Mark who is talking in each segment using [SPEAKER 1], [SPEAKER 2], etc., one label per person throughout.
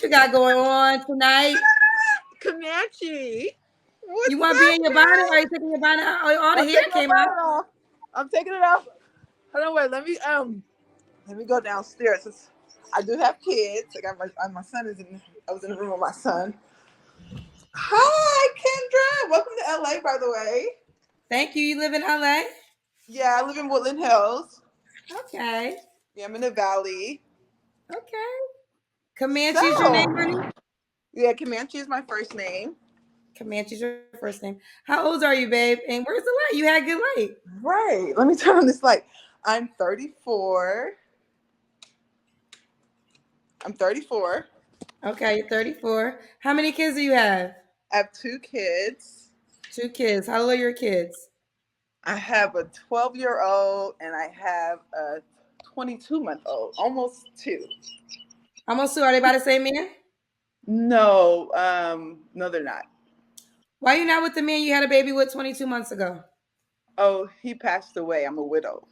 [SPEAKER 1] What you got going on tonight?
[SPEAKER 2] Comanche.
[SPEAKER 1] You
[SPEAKER 2] What's
[SPEAKER 1] want to be in your bonnet? Are
[SPEAKER 2] up,
[SPEAKER 1] you taking your bonnet out? Oh, all the
[SPEAKER 2] I'm
[SPEAKER 1] hair
[SPEAKER 2] taking my
[SPEAKER 1] came out.
[SPEAKER 2] bonnet off. I'm taking it off. Hold on, wait. Let me go downstairs. I do have kids. I got my son is in. I was in the room with my son. Hi, Kendra. Welcome to LA, by the way.
[SPEAKER 1] Thank you. You live in LA?
[SPEAKER 2] Yeah, I live in Woodland Hills.
[SPEAKER 1] Okay.
[SPEAKER 2] Yeah, I'm in the Valley.
[SPEAKER 1] Okay. Comanche's your
[SPEAKER 2] So,
[SPEAKER 1] name, honey?
[SPEAKER 2] yeah, Comanche is my first name.
[SPEAKER 1] Comanche's your first name. How old are you, babe? And where's the light? You had good light.
[SPEAKER 2] Right. Let me turn on this light. I'm 34. I'm 34.
[SPEAKER 1] Okay, you're 34. How many kids do you have?
[SPEAKER 2] I have two kids.
[SPEAKER 1] Two kids. How old are your kids?
[SPEAKER 2] I have a 12-year-old and I have a 22-month-old, almost two.
[SPEAKER 1] Almost two. Are they by the same man?
[SPEAKER 2] No, no, they're not.
[SPEAKER 1] Why you not with the man you had a baby with 22 months ago?
[SPEAKER 2] Oh, he passed away. I'm a widow.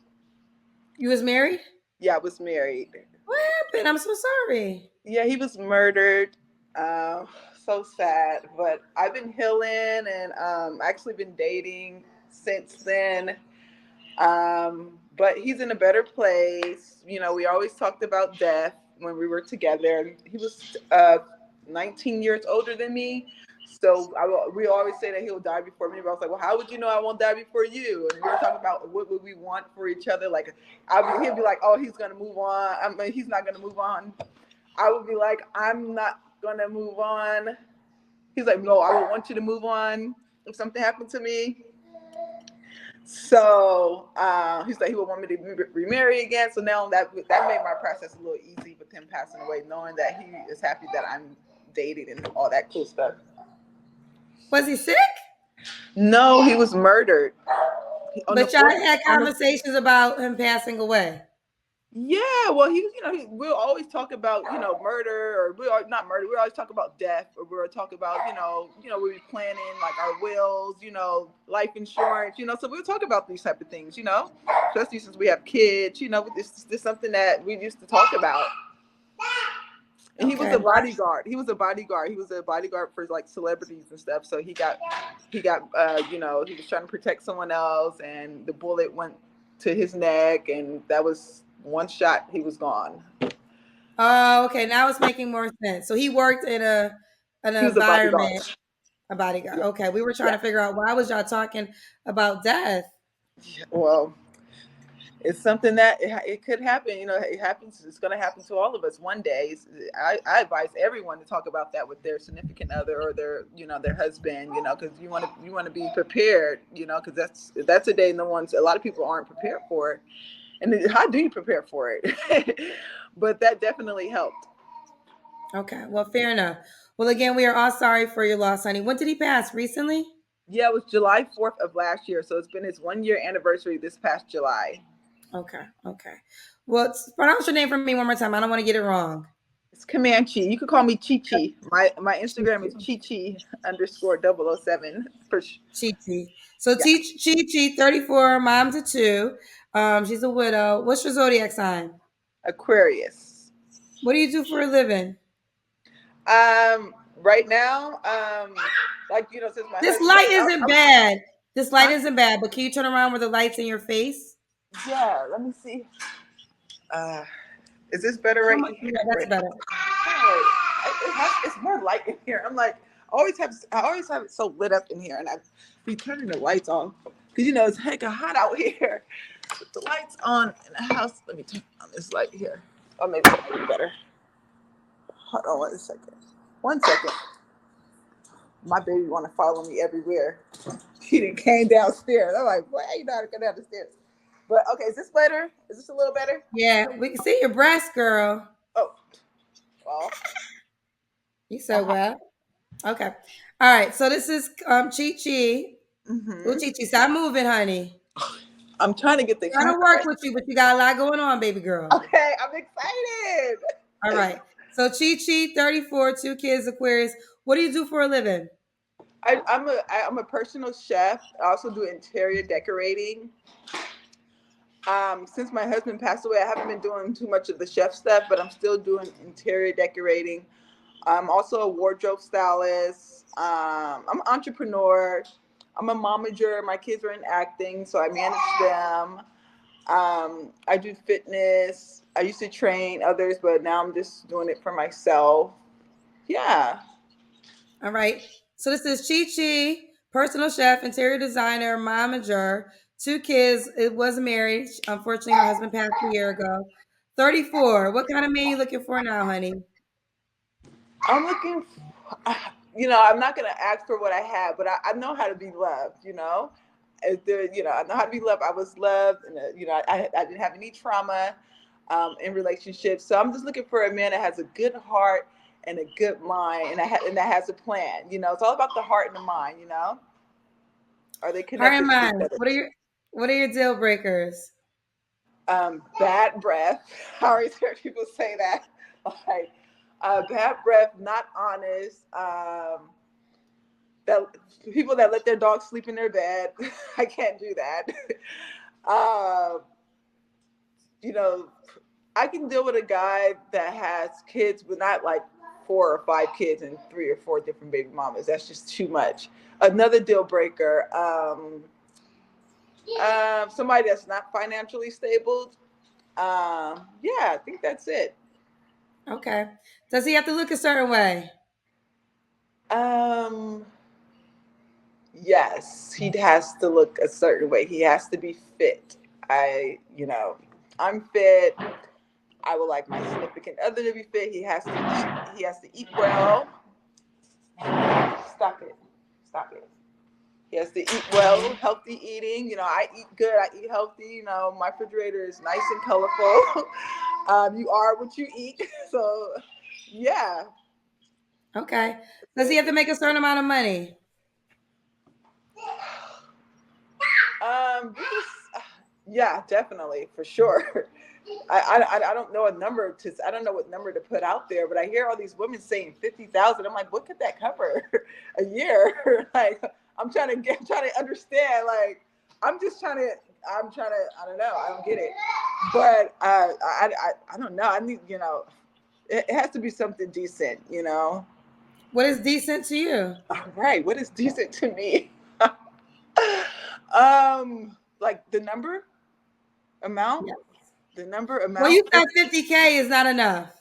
[SPEAKER 1] You was married?
[SPEAKER 2] Yeah, I was married.
[SPEAKER 1] What happened? I'm so sorry.
[SPEAKER 2] Yeah, he was murdered. Uh, so sad. But I've been healing and actually been dating since then. But he's in a better place. You know, we always talked about death when we were together. He was 19 years older than me. So we always say that he'll die before me. But I was like, well, how would you know I won't die before you? And we were talking about what would we want for each other. Like, he'd be like, oh, he's gonna move on. I mean, he's not gonna move on. I would be like, I'm not gonna move on. He's like, no, I would want you to move on if something happened to me. So he's like, he would want me to remarry again. So now that made my process a little easy with him passing away, knowing that he is happy that I'm dating and all that cool stuff.
[SPEAKER 1] Was he sick?
[SPEAKER 2] No, he was murdered on the
[SPEAKER 1] But y'all
[SPEAKER 2] fourth.
[SPEAKER 1] had
[SPEAKER 2] On the
[SPEAKER 1] conversations about him passing away.
[SPEAKER 2] Yeah, well, we'll always talk about, murder, or not murder. We always talk about death, or we'll talk about, we'll be planning like our wills, life insurance, so we'll talk about these type of things, especially since we have kids, this is something that we used to talk about. And he was a
[SPEAKER 1] Okay.
[SPEAKER 2] bodyguard. He was a bodyguard. He was a bodyguard for like celebrities and stuff. So he got, he was trying to protect someone else, and the bullet went to his neck, and that was one shot. He was gone.
[SPEAKER 1] Oh, okay. Now it's making more sense. So he worked in an
[SPEAKER 2] He was a bodyguard.
[SPEAKER 1] environment, a bodyguard.
[SPEAKER 2] Yeah.
[SPEAKER 1] Okay. We were trying
[SPEAKER 2] Yeah.
[SPEAKER 1] to figure out why was y'all talking about death?
[SPEAKER 2] Well, it's something that it could happen. It happens. It's going to happen to all of us one day. I advise everyone to talk about that with their significant other or their husband. Because you want to be prepared. Because that's a day a lot of people aren't prepared for it. And how do you prepare for it? But that definitely helped.
[SPEAKER 1] Okay. Well, fair enough. Well, again, we are all sorry for your loss, honey. When did he pass? Recently?
[SPEAKER 2] Yeah, it was July 4th of last year. So it's been his 1 year anniversary this past July.
[SPEAKER 1] Okay. Okay. Well, pronounce your name for me one more time. I don't want to get it wrong.
[SPEAKER 2] It's Comanche. You could call me Chi Chi. My Instagram is Chi Chi _007 for
[SPEAKER 1] Chi Chi. So
[SPEAKER 2] yeah,
[SPEAKER 1] Chi Chi, 34, mom to two. She's a widow. What's your zodiac sign?
[SPEAKER 2] Aquarius.
[SPEAKER 1] What do you do for a living?
[SPEAKER 2] Right now, since my
[SPEAKER 1] This
[SPEAKER 2] husband
[SPEAKER 1] light
[SPEAKER 2] passed,
[SPEAKER 1] isn't bad. This light isn't bad, but can you turn around where the light's in your face?
[SPEAKER 2] yeah. Let me see. Uh, is this better
[SPEAKER 1] How
[SPEAKER 2] right
[SPEAKER 1] much?
[SPEAKER 2] here?
[SPEAKER 1] Yeah, that's
[SPEAKER 2] Right.
[SPEAKER 1] better.
[SPEAKER 2] It's more light in here. I'm like, I always have it so lit up in here, and I be turning the lights on because it's hecka hot out here. With the lights on in the house. Let me turn on this light here. Oh, maybe that'll be better. Hold on 1 second. 1 second. My baby want to follow me everywhere. He done came downstairs. I'm like, boy, you know how to go down the stairs. But okay, is this better? Is this a little better?
[SPEAKER 1] Yeah, we can see your breast, girl.
[SPEAKER 2] Oh, well.
[SPEAKER 1] You so well. Okay. All right. So this is Chi Chi. Oh,
[SPEAKER 2] Mm-hmm.
[SPEAKER 1] Chi Chi, stop moving, honey.
[SPEAKER 2] I'm trying to get the
[SPEAKER 1] Trying
[SPEAKER 2] camera
[SPEAKER 1] to work
[SPEAKER 2] right.
[SPEAKER 1] with you, but you got a lot going on, baby girl.
[SPEAKER 2] Okay, I'm excited.
[SPEAKER 1] All right. So Chi Chi, 34, two kids, Aquarius. What do you do for a living?
[SPEAKER 2] I'm a personal chef. I also do interior decorating. Since my husband passed away, I haven't been doing too much of the chef stuff, but I'm still doing interior decorating. I'm also a wardrobe stylist. I'm an entrepreneur. I'm a momager. My kids are in acting, so I manage them. I do fitness. I used to train others, but now I'm just doing it for myself. Yeah.
[SPEAKER 1] All right. So this is Chi Chi, personal chef, interior designer, momager, two kids. It was married. Unfortunately, her husband passed a year ago. 34. What kind of man you looking for now, honey?
[SPEAKER 2] I'm looking, I'm not going to ask for what I have, but I know how to be loved, If there, I know how to be loved. I was loved, and, I didn't have any trauma in relationships. So I'm just looking for a man that has a good heart and a good mind, and that has a plan. It's all about the heart and the mind, Are they
[SPEAKER 1] Heart and
[SPEAKER 2] connected to each
[SPEAKER 1] mind.
[SPEAKER 2] other?
[SPEAKER 1] What are your deal breakers?
[SPEAKER 2] Bad breath. I always hear people say that. Like, bad breath, not honest. That people that let their dogs sleep in their bed. I can't do that. uh, you know, I can deal with a guy that has kids, but not like 4 or 5 kids and 3 or 4 different baby mamas. That's just too much. Another deal breaker. Somebody that's not financially stable. Yeah, I think that's it.
[SPEAKER 1] Okay. Does he have to look a certain way?
[SPEAKER 2] Um, yes, he has to look a certain way. He has to be fit. I'm fit. I would like my significant other to be fit. He has to eat. He has to eat well. Stop it. Stop it. He has to eat well, healthy eating. I eat good. I eat healthy. My refrigerator is nice and colorful. You are what you eat. So, yeah.
[SPEAKER 1] Okay. Does he have to make a certain amount of money?
[SPEAKER 2] Yeah, definitely, for sure. I don't know a number to I don't know what number to put out there, but I hear all these women saying 50,000. I'm like, what could that cover a year? Like, trying to understand. Like, I'm trying to I don't know, I don't get it, but I don't know. I need it has to be something decent.
[SPEAKER 1] What is decent to you?
[SPEAKER 2] All right, what is decent to me? Like the number amount,
[SPEAKER 1] Yeah.
[SPEAKER 2] the number
[SPEAKER 1] Well, you
[SPEAKER 2] amount.
[SPEAKER 1] said 50K is not enough.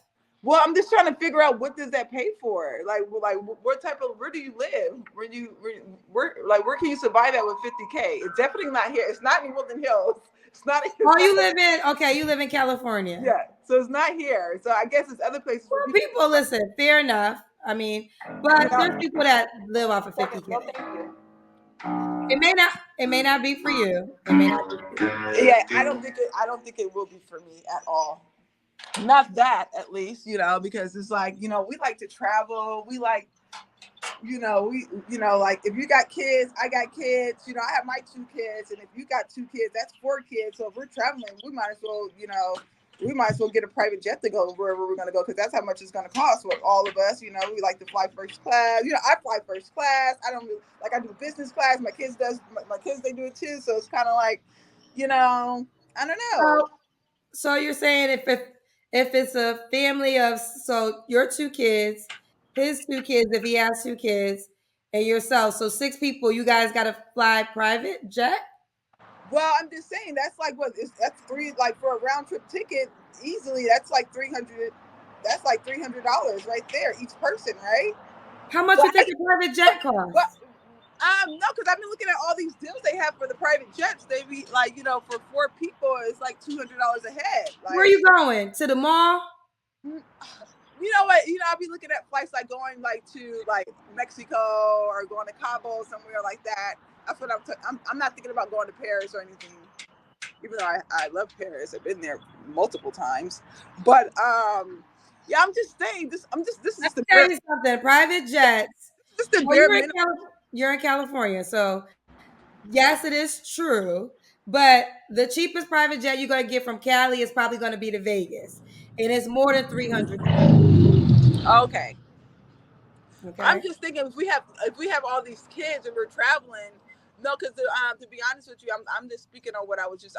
[SPEAKER 2] Well, I'm just trying to figure out what does that pay for? Like what type of where do you live? Where can you survive at with 50K? It's definitely not here. It's not in Woodland Hills. It's not. It's
[SPEAKER 1] Oh,
[SPEAKER 2] not.
[SPEAKER 1] you live in California.
[SPEAKER 2] Yeah, so it's not here. So I guess it's other places
[SPEAKER 1] Well,
[SPEAKER 2] where people.
[SPEAKER 1] people listen, fair enough. I mean, but there's
[SPEAKER 2] No,
[SPEAKER 1] people that live off of
[SPEAKER 2] second.
[SPEAKER 1] 50K.
[SPEAKER 2] No, thank you.
[SPEAKER 1] It may not be for you. It may not be for you.
[SPEAKER 2] Yeah, I don't think it will be for me at all. Not that, at least, because it's like, we like to travel. We like, like, if you got kids, I got kids. I have my 2 kids, and if you got 2 kids, that's 4 kids. So if we're traveling, we might as well get a private jet to go wherever we're going to go, because that's how much it's going to cost for all of us. We like to fly first class. I fly first class. I don't really, like, I do business class. My kids, they do it too. So it's kind of like, I don't know.
[SPEAKER 1] So, so you're saying if it's a family of so your 2 kids, his 2 kids, if he has 2 kids, and yourself, so 6 people, you guys got to fly private jet.
[SPEAKER 2] Well, I'm just saying that's like that's three, like, for a round trip ticket easily. That's like 300. That's like $300 right there each person, right?
[SPEAKER 1] How much
[SPEAKER 2] But
[SPEAKER 1] you think a private jet
[SPEAKER 2] but
[SPEAKER 1] costs?
[SPEAKER 2] no, because I've been looking at all these deals they have for the private jets. They be like, for 4 people, it's like $200 a head.
[SPEAKER 1] Where are
[SPEAKER 2] Like,
[SPEAKER 1] you going? To the mall?
[SPEAKER 2] you know what? I'll be looking at flights like going like to like Mexico or going to Cabo, somewhere like that. That's what I'm not thinking about going to Paris or anything, even though I love Paris. I've been there multiple times. But yeah, I'm just saying this is
[SPEAKER 1] Let
[SPEAKER 2] just the
[SPEAKER 1] me tell you something. Private jets. Well,
[SPEAKER 2] bare minimum.
[SPEAKER 1] You're in California, so yes, it is true. But the cheapest private jet you're going to get from Cali is probably going to be to Vegas, and it's more than $300.
[SPEAKER 2] Okay. I'm
[SPEAKER 1] Okay.
[SPEAKER 2] just thinking if we have all these kids and we're traveling. No, because to be honest with you, I'm just speaking on what I was just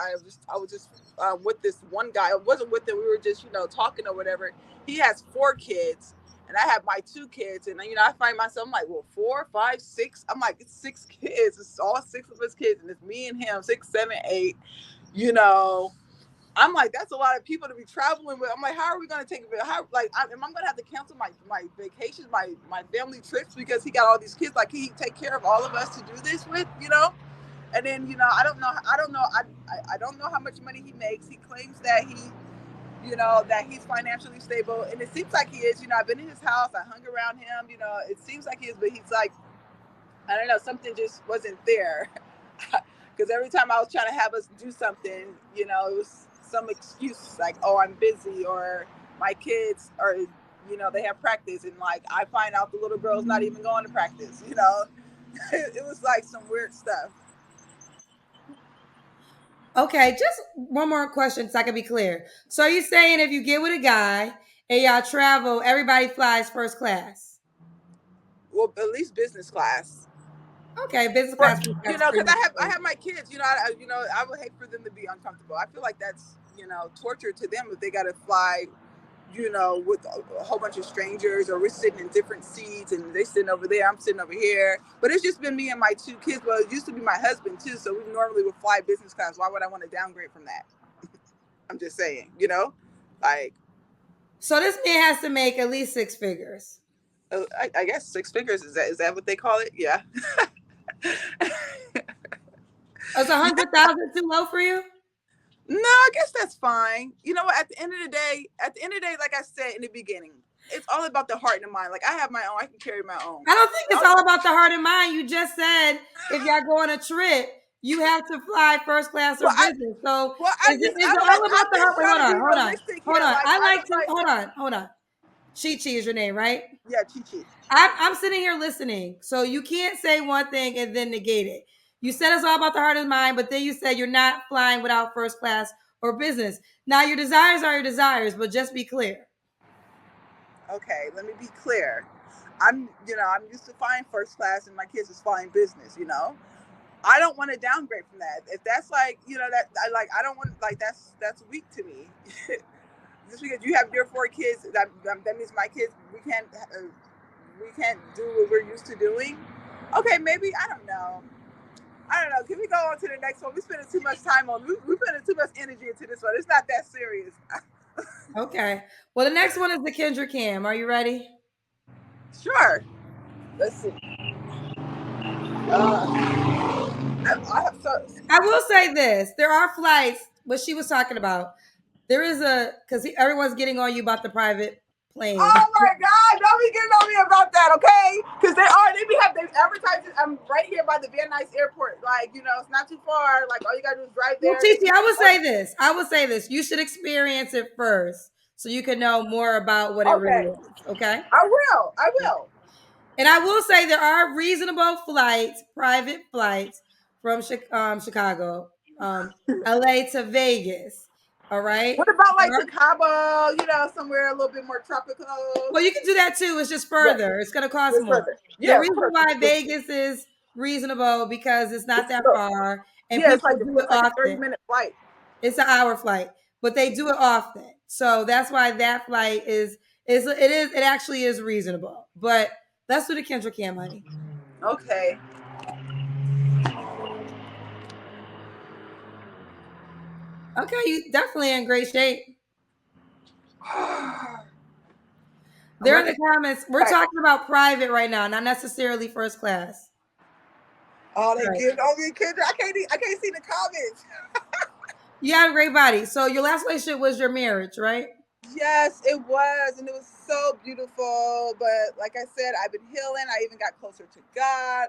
[SPEAKER 2] with this one guy. I wasn't with him. We were just talking or whatever. He has 4 kids, and I have my 2 kids, and I find myself, I'm like, well, 4, 5, 6. I'm like, it's 6 kids. It's all 6 of us kids, and it's me and him, 6, 7, 8. You know, I'm like, that's a lot of people to be traveling with. I'm like, how are we going to take it? How, like, am I going to have to cancel my vacations, my family trips because he got all these kids? Like, can he take care of all of us to do this with? And then I don't know, I don't know how much money he makes. He claims that that he's financially stable, and it seems like he is. I've been in his house, I hung around him. It seems like he is, but he's like, I don't know, something just wasn't there. Because every time I was trying to have us do something, it was some excuse like, oh, I'm busy, or my kids are, they have practice, and like I find out the little girl's not even going to practice. It was like some weird stuff.
[SPEAKER 1] Okay, just one more question so I can be clear. So are you saying if you get with a guy and y'all travel, everybody flies first class?
[SPEAKER 2] Well, at least business class.
[SPEAKER 1] Okay, business class.
[SPEAKER 2] Because I have my kids. I would hate for them to be uncomfortable. I feel like that's torture to them if they got to fly, with a whole bunch of strangers, or we're sitting in different seats and they sitting over there, I'm sitting over here. But it's just been me and my 2 kids. Well, it used to be my husband too, so we normally would fly business class. Why would I want to downgrade from that? I'm just saying, like.
[SPEAKER 1] So this man has to make at least 6 figures.
[SPEAKER 2] I guess 6 figures, is that what they call it? Yeah.
[SPEAKER 1] Is 100,000 too low for you?
[SPEAKER 2] No, I guess that's fine. You know what? At the end of the day, like I said in the beginning, it's all about the heart and the mind. Like, I have my own, I can carry my own.
[SPEAKER 1] I don't think it's all about the heart and mind. You just said if y'all go on a trip, you have to fly first class or business. It's all about the heart? Hold on. Hold on. Chi Chi is your name, right?
[SPEAKER 2] Yeah, Chi Chi.
[SPEAKER 1] I'm sitting here listening. So you can't say one thing and then negate it. You said it's all about the heart and mind, but then you said you're not flying without first class or business. Now, your desires are your desires, but just be clear.
[SPEAKER 2] Okay, let me be clear. I'm used to flying first class, and my kids is flying business. I don't want to downgrade from that. If that's like, I don't want, like, that's weak to me. Just because you have your 4 kids, that means my kids, we can't do what we're used to doing. Okay, maybe, I don't know. Can we go on to the next one? We're spending too much time on. We're putting too much energy into this one. It's not that serious.
[SPEAKER 1] Okay. Well, the next one is the Kendra Cam. Are you ready?
[SPEAKER 2] Sure. Let's see.
[SPEAKER 1] I will say this: there are flights. What she was talking about. There is because everyone's getting on you about the private plane.
[SPEAKER 2] Oh my God! Don't be getting on me about that, okay? Because they advertise it. I'm right here by the Van Nuys Airport. Like, it's not too far. Like, all you gotta do is drive there.
[SPEAKER 1] Well, Chichi, I would say this. You should experience it first, so you can know more about what it really is. Okay.
[SPEAKER 2] I will.
[SPEAKER 1] And I will say there are reasonable flights, private flights from Chicago, LA to Vegas. All right.
[SPEAKER 2] What about like Cabo, somewhere a little bit more tropical?
[SPEAKER 1] Well, you can do that too. It's just further. Yeah. It's going to cost more. Yeah, the reason why Vegas is reasonable because it's not that far, and people do it often.
[SPEAKER 2] 30-minute flight.
[SPEAKER 1] It's an hour flight, but they do it often. So that's why that flight it actually is reasonable. But let's do the Kendra Cam, honey.
[SPEAKER 2] Okay.
[SPEAKER 1] Okay, you definitely in great shape. They're in the comments. We're talking about private right now, not necessarily first class.
[SPEAKER 2] Oh, they get on me, Kendra. I can't see the comments.
[SPEAKER 1] You have a great body. So your last relationship was your marriage, right?
[SPEAKER 2] Yes, it was, and it was so beautiful. But like I said, I've been healing. I even got closer to God.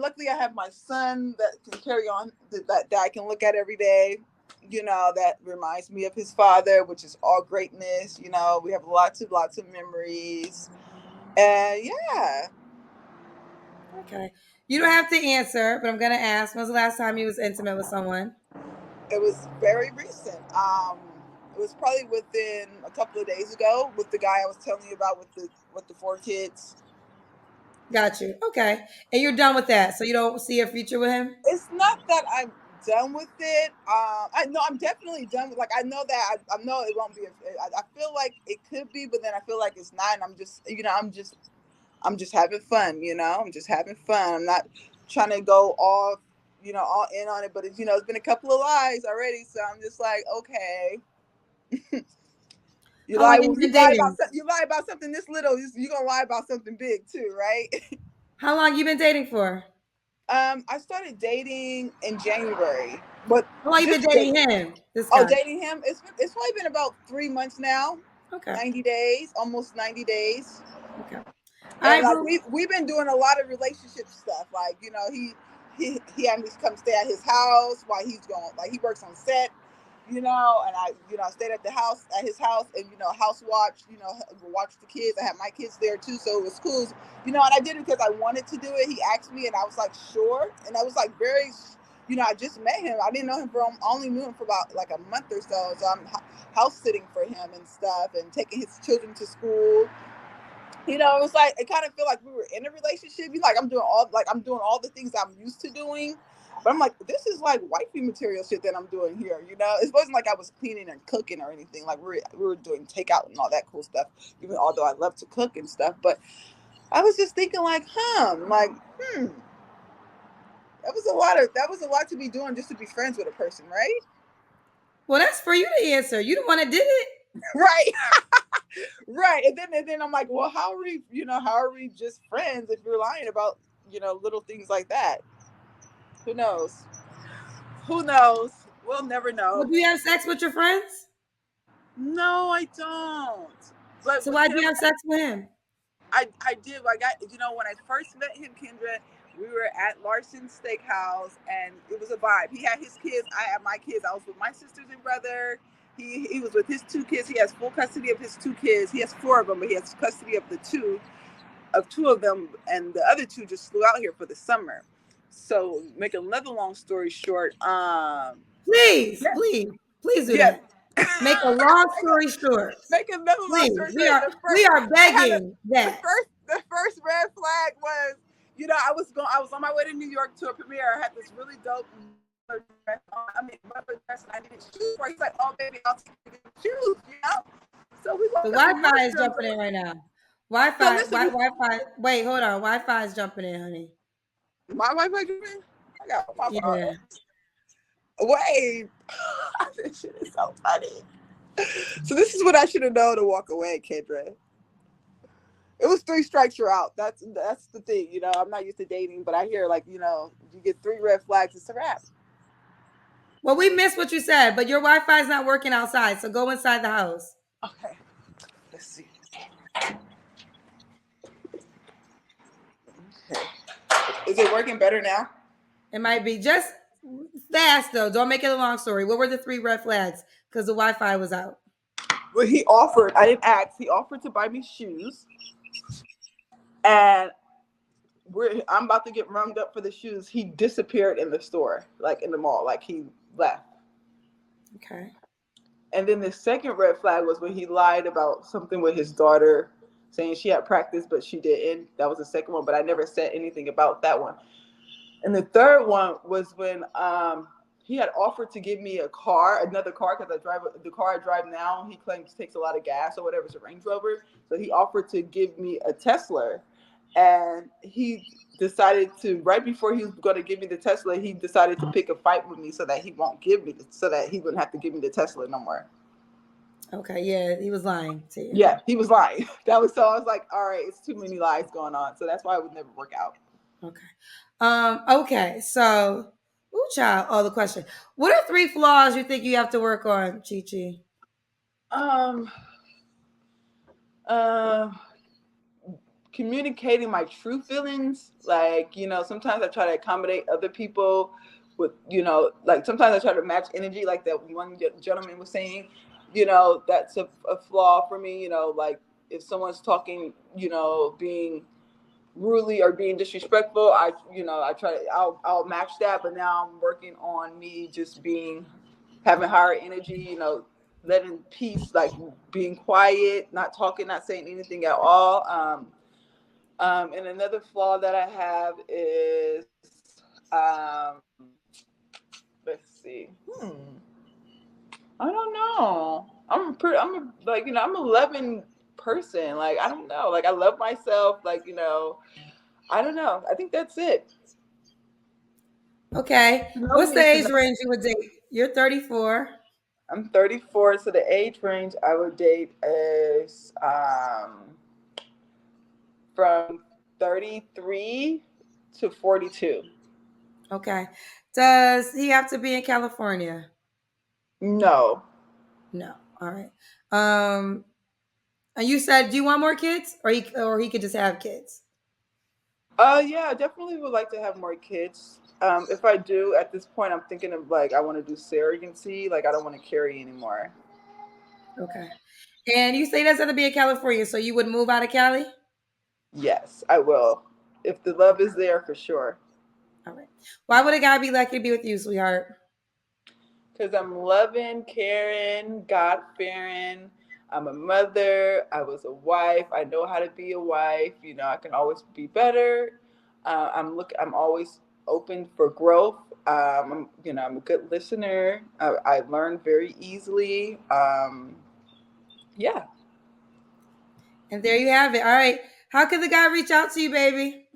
[SPEAKER 2] Luckily I have my son that can carry on, that I can look at every day, that reminds me of his father, which is all greatness. We have lots of memories. And yeah.
[SPEAKER 1] Okay. You don't have to answer, but I'm going to ask, when was the last time you was intimate with someone?
[SPEAKER 2] It was very recent. It was probably within a couple of days ago with the guy I was telling you about with the 4 kids.
[SPEAKER 1] Got you. Okay. And you're done with that, so you don't see a future with him?
[SPEAKER 2] It's not that I'm done with it. I know I'm definitely done with. Like I know that I know it won't be. I feel like it could be, but then I feel like it's not. And I'm just, I'm just having fun. I'm just having fun. I'm not trying to go all, all in on it. But it's been a couple of lies already, so I'm just like, okay.
[SPEAKER 1] How long have you been dating?
[SPEAKER 2] You lie about something this little, you gonna lie about something big too, right?
[SPEAKER 1] How long you been dating for?
[SPEAKER 2] I started dating in January, but
[SPEAKER 1] How long you been
[SPEAKER 2] just
[SPEAKER 1] dating him? This
[SPEAKER 2] oh,
[SPEAKER 1] guy.
[SPEAKER 2] dating him. It's probably been about 3 months now,
[SPEAKER 1] Okay.
[SPEAKER 2] 90 days, almost 90 days.
[SPEAKER 1] Okay. All
[SPEAKER 2] And
[SPEAKER 1] right,
[SPEAKER 2] like
[SPEAKER 1] boo.
[SPEAKER 2] we've been doing a lot of relationship stuff. Like he had me come stay at his house while he's going. Like he works on set, and I stayed at the house at his house and house watch. Watch the kids. I had my kids there too, so it was cool. And I did it because I wanted to do it. He asked me, and I was like, sure. And I was like very. I just met him. I didn't know him I only knew him for about like a month or so. So I'm house sitting for him and stuff, and taking his children to school. It was like it kind of feel like we were in a relationship. Like I'm doing all the things I'm used to doing, but I'm like, this is like wifey material shit that I'm doing here. It wasn't like I was cleaning and cooking or anything. Like we were doing takeout and all that cool stuff. Even although I love to cook and stuff, but I was just thinking like, that was a lot to be doing just to be friends with a person, right?
[SPEAKER 1] Well, that's for you to answer. You the one that did it.
[SPEAKER 2] Right. Right. And then I'm like, well, how are we just friends if you're lying about, little things like that? Who knows? Who knows? We'll never
[SPEAKER 1] Well,
[SPEAKER 2] know.
[SPEAKER 1] do you have sex with your friends?
[SPEAKER 2] No, I don't. But
[SPEAKER 1] So
[SPEAKER 2] with
[SPEAKER 1] why do
[SPEAKER 2] him,
[SPEAKER 1] you have sex with him?
[SPEAKER 2] I did. I got, when I first met him, Kendra, we were at Larson's Steakhouse, and it was a vibe. He had his kids. I had my kids. I was with my sisters and brother. He was with his two kids. He has full custody of his two kids. He has four of them, but he has custody of two of them, and the other two just flew out here for the summer. So, make another long story short,
[SPEAKER 1] Please,
[SPEAKER 2] yeah,
[SPEAKER 1] please, please do
[SPEAKER 2] yeah.
[SPEAKER 1] that. Make a long story short.
[SPEAKER 2] Make another long
[SPEAKER 1] Please,
[SPEAKER 2] story
[SPEAKER 1] we
[SPEAKER 2] short.
[SPEAKER 1] are we are
[SPEAKER 2] I had
[SPEAKER 1] begging that.
[SPEAKER 2] the first red flag was, I was on my way to New York to a premiere. I had this really dope dress on. Butler dress, and I needed shoes for. He's like, "Oh, baby, I'll take you to shoes." So we
[SPEAKER 1] The
[SPEAKER 2] walked up to
[SPEAKER 1] Wi-Fi is
[SPEAKER 2] Nordstrom's.
[SPEAKER 1] jumping in right now.
[SPEAKER 2] So
[SPEAKER 1] Wi-Fi,
[SPEAKER 2] listen,
[SPEAKER 1] Wi-Fi. Wait, hold on. Wi-Fi is jumping in, honey.
[SPEAKER 2] my Wi-Fi driven. I got my phone.
[SPEAKER 1] Yeah.
[SPEAKER 2] Wait, this shit is so funny. So this is what I should have known to walk away, Kendra. It was 3 strikes, you're out. That's the thing. I'm not used to dating, but I hear like, you get 3 red flags, it's a wrap.
[SPEAKER 1] Well, we missed what you said, but your Wi-Fi is not working outside, so go inside the house.
[SPEAKER 2] Okay, let's see. Okay. Is it working better now?
[SPEAKER 1] It might be just fast though. Don't make it a long story. What were the 3 red flags? Because the Wi-Fi was out.
[SPEAKER 2] Well, he offered. I didn't ask. He offered to buy me shoes, and I'm about to get runged up for the shoes. He disappeared in the store, like in the mall, like he left.
[SPEAKER 1] Okay.
[SPEAKER 2] And then the second red flag was when he lied about something with his daughter, saying she had practice, but she didn't. That was the second one, but I never said anything about that one. And the third one was when he had offered to give me another car, because the car I drive now, he claims takes a lot of gas or whatever. It's a Range Rover. So he offered to give me a Tesla. And he decided to, right before he was going to give me the Tesla, he decided to pick a fight with me so that he wouldn't have to give me the Tesla no more.
[SPEAKER 1] Okay, yeah, he was lying to you.
[SPEAKER 2] Yeah, he was lying. I was like, all right, it's too many lies going on. So that's why it would never work out.
[SPEAKER 1] Okay. Okay, so child, the question. What are 3 flaws you think you have to work on, Chi Chi?
[SPEAKER 2] Communicating my true feelings. Like, sometimes I try to accommodate other people with, like sometimes I try to match energy, like that one gentleman was saying. That's a flaw for me. Like if someone's talking, being rudely or being disrespectful, I try to, I'll match that. But now I'm working on me just having higher energy, letting peace, like being quiet, not talking, not saying anything at all. And another flaw that I have is, Let's see. I don't know. I'm a loving person. Like, I don't know. Like, I love myself. Like, I don't know. I think that's it.
[SPEAKER 1] Okay.
[SPEAKER 2] To know
[SPEAKER 1] What's
[SPEAKER 2] me
[SPEAKER 1] the
[SPEAKER 2] is to
[SPEAKER 1] age
[SPEAKER 2] know.
[SPEAKER 1] range you would date? You're 34.
[SPEAKER 2] I'm 34, so the age range I would date is from 33 to 42.
[SPEAKER 1] Okay. Does he have to be in California?
[SPEAKER 2] No.
[SPEAKER 1] No. All right. And you said, do you want more kids, or he could just have kids?
[SPEAKER 2] Yeah, I definitely would like to have more kids. If I do, at this point, I'm thinking of like I want to do surrogacy. Like I don't want to carry anymore.
[SPEAKER 1] Okay. And you say that's going to be in California, so you would move out of Cali?
[SPEAKER 2] Yes, I will. If the love is there, for sure.
[SPEAKER 1] All right. Why would a guy be lucky to be with you, sweetheart?
[SPEAKER 2] Because I'm loving, caring, God fearing. I'm a mother. I was a wife. I know how to be a wife. I can always be better. I'm always open for growth. I'm a good listener. I learn very easily. Yeah.
[SPEAKER 1] And there you have it. All right. How could the guy reach out to you, baby?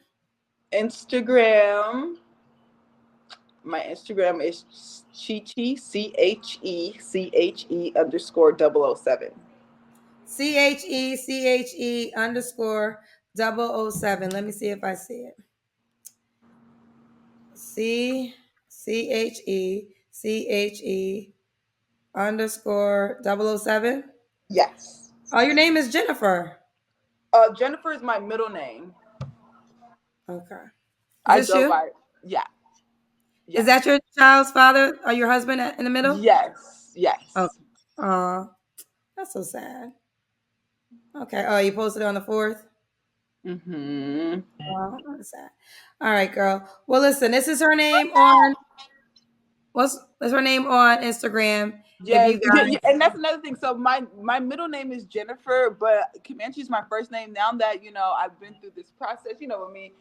[SPEAKER 2] Instagram. My Instagram is Cheche, CHECHE underscore 007.
[SPEAKER 1] CHECHE underscore 007. Let me see if I see it. CHECHE underscore 007.
[SPEAKER 2] Yes.
[SPEAKER 1] Oh, your name is Jennifer.
[SPEAKER 2] Jennifer is my middle name.
[SPEAKER 1] Okay. Is
[SPEAKER 2] I
[SPEAKER 1] this
[SPEAKER 2] go
[SPEAKER 1] you?
[SPEAKER 2] by, yeah.
[SPEAKER 1] Is
[SPEAKER 2] Yes.
[SPEAKER 1] that your child's father or your husband in the middle?
[SPEAKER 2] Yes. Yes.
[SPEAKER 1] Okay. That's so sad. Okay. Oh, you posted it on the 4th?
[SPEAKER 2] Mm-hmm.
[SPEAKER 1] Oh, that's sad. All right, girl. Well, listen, this is her name on what's her name on Instagram. If
[SPEAKER 2] Yes,
[SPEAKER 1] you
[SPEAKER 2] yeah, yeah,
[SPEAKER 1] guys,
[SPEAKER 2] and that's another thing. So my middle name is Jennifer, but Comanche is my first name. Now that I've been through this process. With me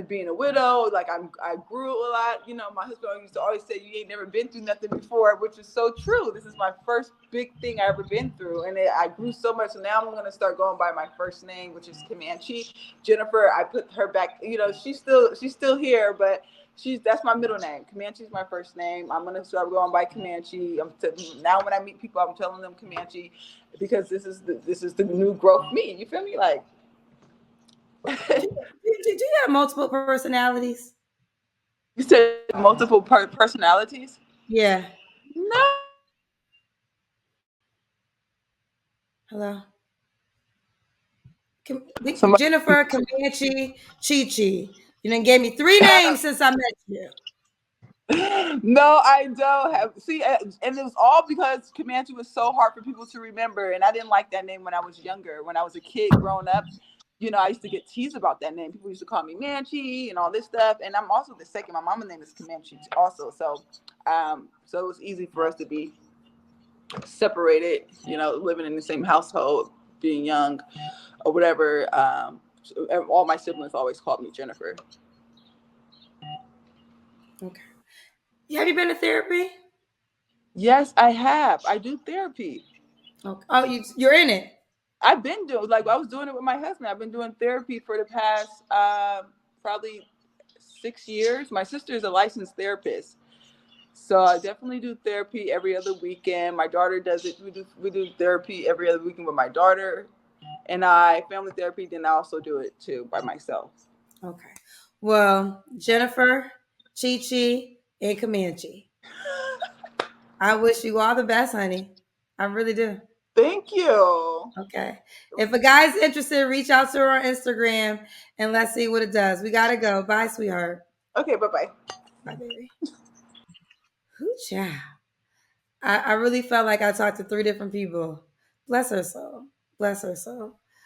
[SPEAKER 2] being a widow, like I grew a lot. My husband used to always say, "You ain't never been through nothing before," which is so true. This is my first big thing I ever been through, and I grew so much. So now I'm gonna start going by my first name, which is Comanche. Jennifer, I put her back. She's still here, but that's my middle name. Comanche is my first name. I'm gonna start going by Comanche. Now when I meet people, I'm telling them Comanche because this is the new growth me. You feel me? Like
[SPEAKER 1] do you have multiple personalities?
[SPEAKER 2] you said, multiple personalities.
[SPEAKER 1] Yeah.
[SPEAKER 2] No.
[SPEAKER 1] Hello.
[SPEAKER 2] Somebody.
[SPEAKER 1] Jennifer, Comanche, Chi Chi. You done gave me 3 names since I met you.
[SPEAKER 2] No, I don't have. See, and it was all because Comanche was so hard for people to remember, and I didn't like that name when I was younger. When I was a kid growing up, I used to get teased about that name. People used to call me Manchi and all this stuff. And I'm also the second. My mama's name is Comanche also. So it was easy for us to be separated. Living in the same household, being young, or whatever. So all my siblings always called me Jennifer.
[SPEAKER 1] Okay. Have you been to therapy?
[SPEAKER 2] Yes, I have. I do therapy.
[SPEAKER 1] Okay. Oh, you're in it.
[SPEAKER 2] I've been doing like I was doing it with my husband. I've been doing therapy for the past probably 6 years. My sister is a licensed therapist, so I definitely do therapy every other weekend. My daughter does it. We do therapy every other weekend with my daughter, and family therapy. Then I also do it too by myself.
[SPEAKER 1] Okay. Well, Jennifer, Chi Chi, and Comanche. I wish you all the best, honey. I really do.
[SPEAKER 2] Thank you.
[SPEAKER 1] Okay. If a guy's interested, reach out to her on Instagram and let's see what it does. We gotta go. Bye, sweetheart.
[SPEAKER 2] Okay, bye bye.
[SPEAKER 1] Bye, baby. Who child? I really felt like I talked to 3 different people. Bless her soul. Bless her soul.